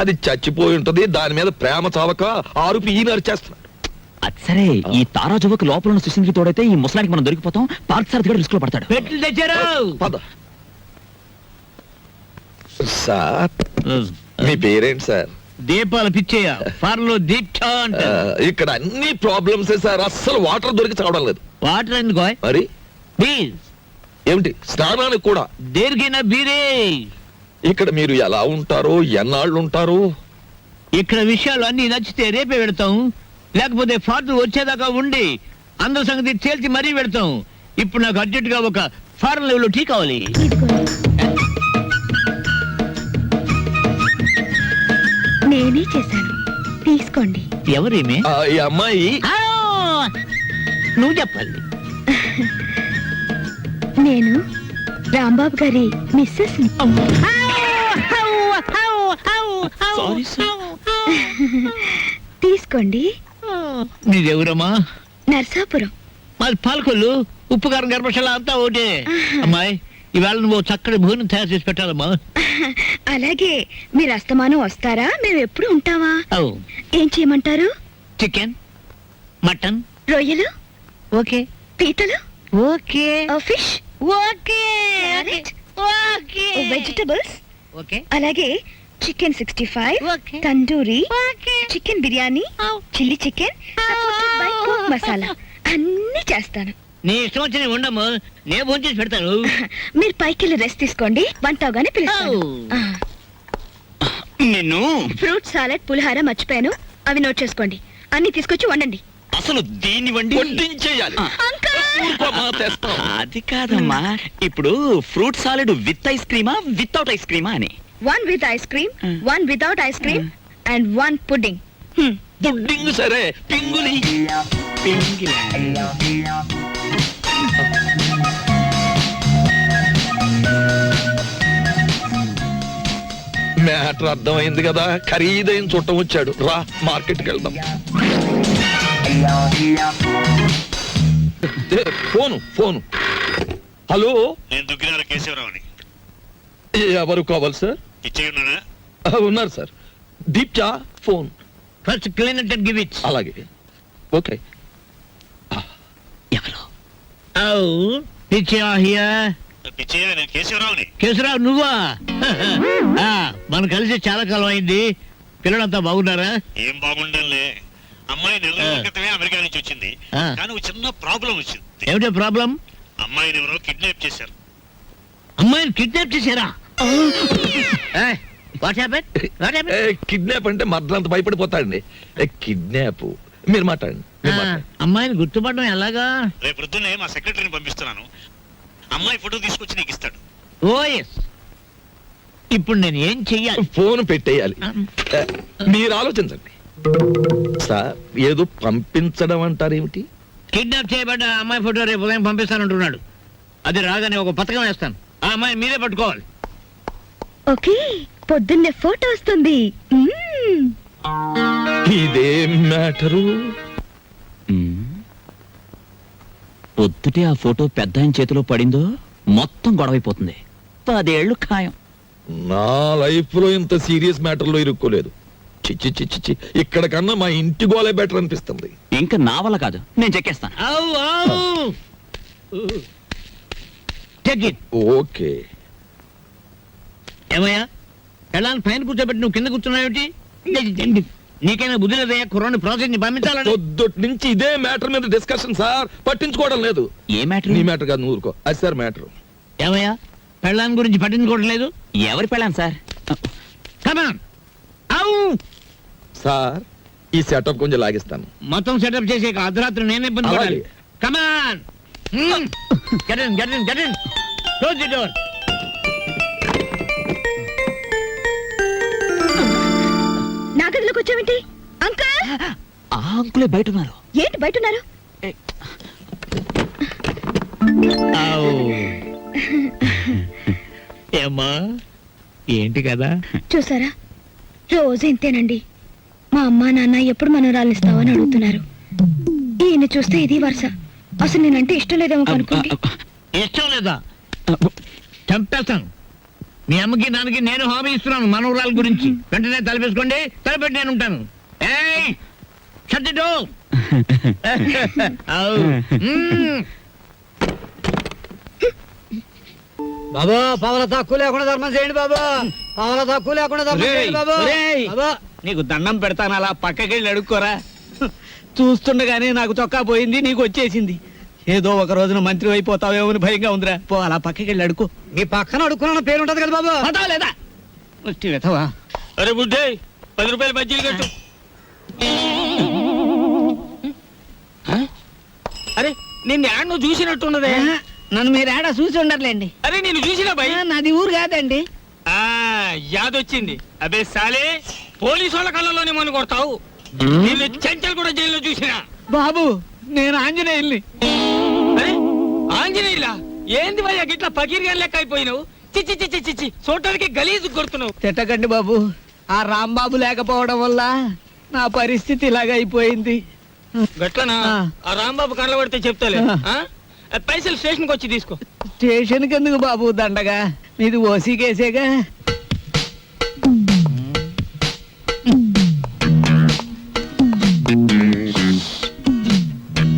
అది చచ్చిపోయి ఉంటది. దాని మీద ప్రేమ చావక ఆరుపి ఈయన అరిచేస్తున్నాడు. అది సరే, ఈ తారా జువ్వకి లోపల ఉన్న సుశీల్కి తోడైతే ఈ ముసలానికి మనం దొరికిపోతాం. పార్క్ సార్ కూడా రిస్క్ లో పడతాడు. పెట్లు తెచ్చారు. పద. సార్ మీ పేరేంటి సార్? దీపాలు పిచ్చేయ. ఫార్లో దీక్ష అంటారు. ఇక్కడ అన్ని ప్రాబ్లమ్స్ సార్. అస్సలు వాటర్ దొరికి చావడం లేదు. వాటర్ ఎందుకో? మరి ప్లీజ్. ఏమిటి స్నానానికి కూడా? దేనికైనా బీరే. ఇక్కడ మీరు ఎలా ఉంటారో, ఎన్నాళ్ళు ఉంటారు? ఇక్కడ విషయాలు అన్ని నచ్చితే రేపే పెడతాం, లేకపోతే ఫాదర్ వచ్చేదాకా ఉండి అందరి సంగతి తేల్చి మరీ పెడతాం. ఇప్పుడు నాకు అర్జెంట్ గా ఒక ఫారెన్ లెవెల్ టీ కావాలి. నేనే చేశాను, తీసుకోండి. ఎవరేమే? ఈ అమ్మాయి నువ్వు చెప్పాలి. నేను రాంబాబు గారి మిస్సెస్ ని. Sorry sir. తీసుకోండి. నీదెవరమ్మా? నర్సాపురం. మాది పాలకొల్లు. ఉప్పు కారం గర్భశాల అంతా ఒకటే. అమ్మాయి ఈవేళ నువ్వు చక్కటి భోజనం తయారు చేసి పెట్టాలమ్మా. అలాగే. మీరు అస్తమానం వస్తారా? మేము ఎప్పుడు ఉంటావా? ఏం చేయమంటారు? చికెన్, మటన్, రొయ్యలు, ఓకే. పీతలు, okay. Fish, okay. Okay. Vegetables, okay. అలాగే chicken 65, okay. Tandoori, okay. Chicken biryani, chilli chicken, masala అన్ని చేస్తాను. నీ ఇష్టం వచ్చి ఉండము, నేను భోజనం చేసి పెడతాను. మీరు పైకి వెళ్ళి రెస్ట్ తీసుకోండి, వంట అవగానే పిలుస్తాను. నిన్ను ఫ్రూట్ సాలెడ్, పులిహార మర్చిపోయాను, అవి నోట్ చేసుకోండి. అన్ని తీసుకొచ్చి వండండి. అసలు దీన్ని వండి వడ్డించేయాలి. అది కాదమ్మా. ఇప్పుడు ఫ్రూట్ సాలెడ్ విత్ ఐస్ క్రీమా వితౌట్ ఐస్ క్రీమా అని? 1 with ice cream, 1 without ice cream, and 1 pudding. Pudding సరే, పింగులి. మ్యాటర్ అర్థమైంది కదా. ఖరీదైన చుట్టం వచ్చాడు. రా మార్కెట్కి వెళ్దాం. ఫోను. హలో, నేను దుగ్గిరాల కేశవరావుని. ఎవరు కావాలి సార్? పిచ్చయ్య ఉన్నాడా? ఉన్నారు సార్. దీప్చా phone. First clean it and give it. అలాగే, ఓకే. ఎవరు? పిచ్చయ్య హియర్. పిచ్చయ్య, నేను కేశవరావుని. కేశవరావు నువ్వా? మనం కలిసి చాలా కాలం అయింది. పిల్లలంతా బాగున్నారా? ఏం బాగుండంలే. అమ్మాయి నెల రోజుల క్రితమే అమెరికా నుంచి వచ్చింది. ఆ. కానీ ఒక చిన్న ప్రాబ్లం వచ్చింది. ఏమిటో ప్రాబ్లం? అమ్మాయిని ఎవరో కిడ్నాప్ చేశారు. అమ్మాయిని కిడ్నాప్ చేశారా? What happen? కిడ్నాప్ అంటే మర్దలంత భయపడిపోతాడండి. కిడ్నాప్ మీరు మాట్లాడండి, మీరు మాట్లాడండి. అమ్మాయిని గుర్తుపడడం ఎలాగా? రేపు పొద్దున్నే మా సెక్రటరీని పంపిస్తున్నాను. అమ్మాయి ఫోటో తీసుకొచ్చి నీకు ఇస్తాడు. ఓ ఎస్. ఇప్పుడు నేను ఏం చెయ్యాలి? ఫోన్ పెట్టేయాలి. మీరు ఆలోచించండి సార్. ఏదో పంపించడం అంటారేమిటి? కిడ్నాప్ చేయబడ్డ అమ్మాయి ఫోటో రేపు ఉదయం పంపిస్తానంటున్నాడు. అది రాగానే ఒక పథకం వేస్తాను. ఆ అమ్మాయిని మీరే పట్టుకోవాలి. ఓకే, పొద్దున్నే ఫోటో వస్తుంది. ఇదేం మ్యాటరు? పొద్దుటే ఆ ఫోటో పెద్ద ఆయన చేతిలో పడిందో మొత్తం గొడవైపోతుంది. 10 ఏళ్ళు ఖాయం. నా లైఫ్ లో ఇంత సీరియస్ మ్యాటర్ లో ఇరుక్కోలేదు. చిచ్చి చిచ్చి చిచ్చి, ఇక్కడ కన్నా మా ఇంటి గోలే బెటర్ అనిపిస్తుంది. ఇంకా నా వల్ల కాదు, నేను చెక్కేస్తాను. ఓకే. ఏమయ్యా, ఎలా పైన కూర్చోబెట్టి నువ్వు కింద కూర్చున్నావేమిటి? నీకైనా బుద్ధి లేదయ్యా? కుర్రాన్ని ప్రాజెక్ట్ ని పంపించాలని. పొద్దుటి నుంచి ఇదే మ్యాటర్ మీద డిస్కషన్ సార్. పట్టించుకోవడం లేదు. ఏ మ్యాటర్? నీ మ్యాటర్ కాదు, నువ్వు ఊరుకో. అది సార్ మ్యాటర్. ఏమయ్యా, పెళ్ళాం గురించి పట్టించుకోవడం లేదు? ఎవరి పెళ్ళాను సార్? కమాన్. సార్, ఈ సెటప్ కొంచెం లాగిస్తాను. మొత్తం సెటప్ చేసి అర్ధరాత్రి నేనే ఇబ్బంది పడాలి. అలాగే. Come on. Get in, get in, get in. Close the door. నా గదిలోకి వచ్చావేంటి అంకల్? ఆ అంకులే బయట ఉన్నారు. ఏంటి బయట ఉన్నారు? ఏమ్మా, ఏంటి కదా? చూసారా, రోజు ఇంతేనండి. మా అమ్మా నాన్న ఎప్పుడు మనోరాలు ఇస్తావని అడుగుతున్నారు. ఈయన చూస్తే ఇది వరుస. అసలు నేనంటే ఇష్టం లేదేమో అనుకోండి. ఇష్టం లేదా? చంపేస్తాను. మీ అమ్మకి నాన్నకి నేను హామీ ఇస్తున్నాను మనోరాల గురించి. వెంటనే తలపేసుకోండి, తలపెట్టి నేను ఉంటాను. ఏయ్, shut the door. బాబా, పవల తక్కువ లేకుండా ధర్మం చేయండి బాబా. పవల తక్కువ లేకుండా ధర్మం చేయండి బాబా. బాబా, నీకు దండం పెడతాను, అలా పక్కకెళ్ళి అడుక్కోరా. చూస్తుండగానే నాకు చొక్కా పోయింది, నీకు వచ్చేసింది. ఏదో ఒక రోజున మంత్రి అయిపోతావేమో అని భయంగా ఉందిరా. పో, అలా పక్కకెళ్ళి అడుకో. మీ పక్కన అడుక్కున్న పేరు ఉంటది కదా బాబా. పదా లేదా? ముష్టి వెతవా. అరే బుడ్డే, 10 రూపాయలు బజ్జీలు కట్టు. అరే, నిన్ను యాడ్ నువ్వు చూసినట్టున్నదే. నన్ను మీరు ఏడా చూసి ఉండర్లేండి. అరే, నేను చూసినా భయ్. నాది ఊరు కాదండి. యాదొచ్చింది. అబే సాలే, పోలీసు వాళ్ళ కళ్ళలోనే మన కొడతావు. నిన్ను చెంచల్ కూడా జైల్లో చూసినా. బాబు, నేను ఆంజనేయుల్ని. అరే, ఆంజనేయులా? ఏంది భయ్యా గిట్లా పకీర్గా లెక్క అయిపోయినావు? చిచ్చి చిచ్చి చిచ్చి, చూడటానికి గలీజు కొడుతున్నావు. తిట్టకండి బాబు, ఆ రాంబాబు లేకపోవడం వల్ల నా పరిస్థితి ఇలాగ అయిపోయింది. గట్లనా? ఆ రాంబాబు కళ్ళ పడితే చెప్తాలే. పైసలు స్టేషన్కి వచ్చి తీసుకో. స్టేషన్కి ఎందుకు బాబు దండగా? మీది ఓసీ కేసేగా.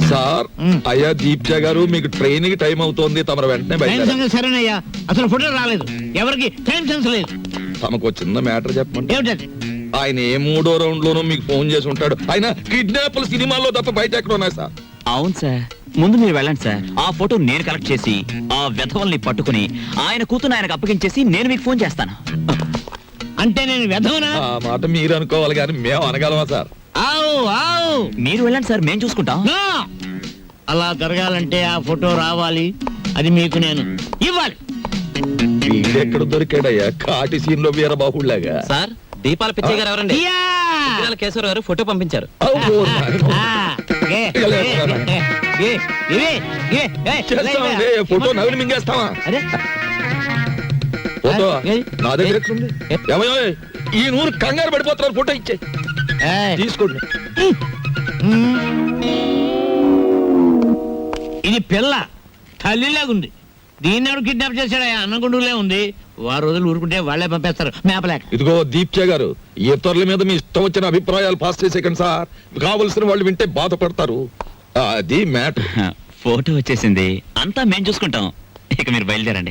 సార్, అయ్యా దీప్జా గారు, మీకు ట్రైన్ కి టైం అవుతోంది. తమరు వెంటనే టైం బయలుదేరాలి. సంగతి సరేనయ్యా, అసలు ఫోటో రాలేదు. ఎవరికి టైం సెన్స్ లేదు. తమకు ఒక చిన్న మ్యాటర్ చెప్పండి. ఏమిటది? ఆయన ఏ 3వ రౌండ్ లోనూ మీకు ఫోన్ చేసి ఉంటాడు. ఆయన కిడ్నాప్ల సినిమాల్లో తప్ప బయట ఎక్కడ ఉన్నాయి సార్? అవును సార్, ముందు మీరు వెళ్ళండి సార్. ఆ ఫోటో నేను కలెక్ట్ చేసి ఆ వెధవల్ని పట్టుకుని ఆయన కూతురు ఆయనకు అప్పగించేసి నేను మీకు ఫోన్ చేస్తాను. అంటే నేను వెధవనా? ఆ మాట మీరు అనుకోవాలి కానీ మేము అనగలమా సార్? ఆవు ఆవు. మీరు వెళ్ళండి సార్, మేము చూసుకుంటాం. No! అలా జరగాలంటే ఆ ఫోటో రావాలి. అది మీకు నేను ఇవ్వాలి. వీడెక్కడ దొరికాడయ్యా కాటి సీన్ లో వీరబాహుళ్లాగా? సార్, దీపాల పిచ్చయ్య గారు ఎవరండి? యా! కేశవర్ గారు ఫోటో పంపించారు. అబ్బో, నాయనో. ఆ, ఏ, ఏ, ఇవి, ఏ, ఏ, చేస్తామండి. ఫోటో నవిలి మింగేస్తావా? అరే, ఫోటో ఏ? నా దగ్గర ఎక్కడుంది? ఏమయ్యో, ఈ నూరు కంగారు పడిపోతున్నారు. ఫోటో ఇచ్చే ఏయ్. తీసుకోండి. ఇది పిల్ల తల్లిలాగుంది. దీన్ని ఎవరు కిడ్నాప్ చేశాడా? అన్నగుండులే ఉంది. వారు రోజులు ఊరుకుంటే వాళ్ళే పంపేస్తారు మేపలేక. ఇదిగో దీప్చే గారు, ఇతరుల మీద మీ ఇష్టం వచ్చిన అభిప్రాయాలు పాస్ చేసేకండి సార్. కావలసిన వాళ్ళు వింటే బాధపడతారు. అది మ్యాటర్. ఫోటో వచ్చేసింది, అంతా మేం చూసుకుంటాం. ఇక మీరు బయలుదేరండి.